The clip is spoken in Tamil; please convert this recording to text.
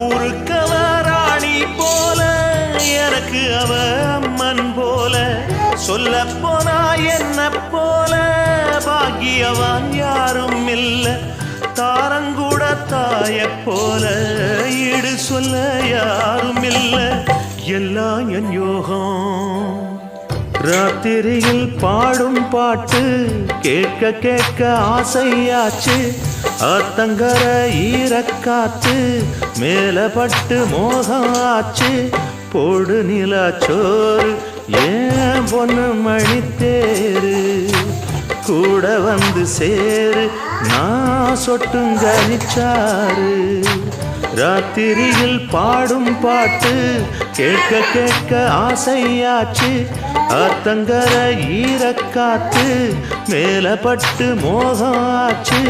ஊருக்கவ ராணி போல எனக்கு அவ அம்மன் போல சொல்ல போனா என்ன போல பாக்கியவான் யாரும் இல்ல தாரங்கூட தாய போல ஈடு சொல்ல யாரும் இல்ல எல்லாம் என் யோகம் ராத்திரியில் பாடும் பாட்டு கேட்க கேட்க ஆசையாச்சு ஆத்தங்கர ஈரக்காத்து மேல பட்டு மோகம் ஆச்சு போடு நிலாச்சோறு ஏன் பொண்ணு மணித்தேரு கூட வந்து சேரு நான் சொட்டுங்கனிச்சாரு ராத்திரியில் பாடும் பாட்டு கேட்க கேட்க ஆசையாச்சு ஆத்தங்கர ஈரக்காத்து மேல பட்டு மோகம் ஆச்சு